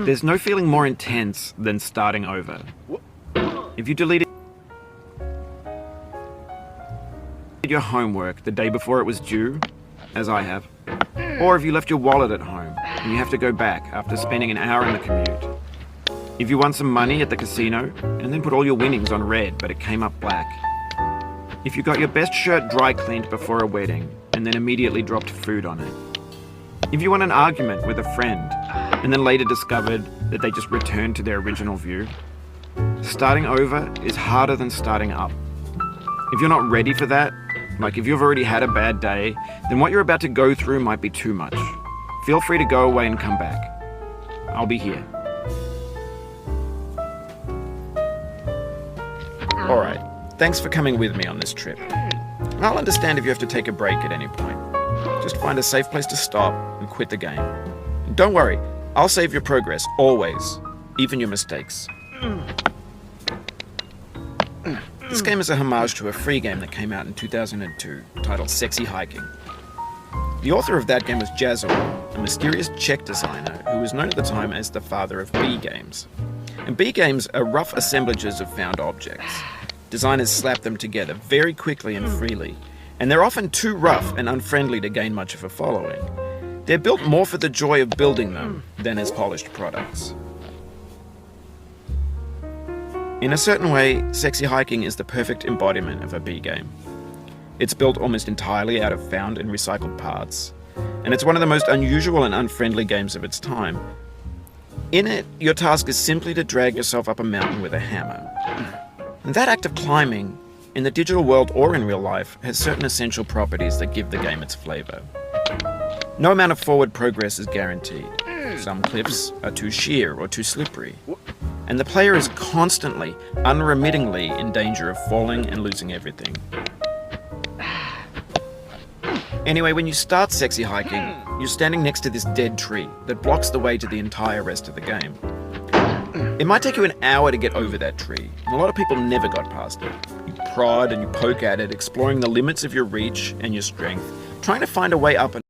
There's no feeling more intense than starting over. If you deleted your homework the day before it was due, as I have, or if you left your wallet at home and you have to go back after spending an hour in the commute. If you won some money at the casino and then put all your winnings on red but it came up black. If you got your best shirt dry cleaned before a wedding and then immediately dropped food on it. If you won an argument with a friend and then later discovered that they just returned to their original view. Starting over is harder than starting up. If you're not ready for that, like if you've already had a bad day, then what you're about to go through might be too much. Feel free to go away and come back. I'll be here. Alright, thanks for coming with me on this trip. I'll understand if you have to take a break at any point. Just find a safe place to stop and quit the game. And don't worry, I'll save your progress, always. Even your mistakes. This game is a homage to a free game that came out in 2002, titled Sexy Hiking. The author of that game was Jazzle, a mysterious Czech designer who was known at the time as the father of B games. And B games are rough assemblages of found objects. Designers slap them together very quickly and freely, and they're often too rough and unfriendly to gain much of a following. They're built more for the joy of building them than as polished products. In a certain way, Sexy Hiking is the perfect embodiment of a B game. It's built almost entirely out of found and recycled parts, and it's one of the most unusual and unfriendly games of its time. In it, your task is simply to drag yourself up a mountain with a hammer. And that act of climbing, in the digital world or in real life, has certain essential properties that give the game its flavor. No amount of forward progress is guaranteed. Some cliffs are too sheer or too slippery. And the player is constantly, unremittingly in danger of falling and losing everything. Anyway, when you start Sexy Hiking, you're standing next to this dead tree that blocks the way to the entire rest of the game. It might take you an hour to get over that tree, and a lot of people never got past it. You prod and you poke at it, exploring the limits of your reach and your strength, trying to find a way up and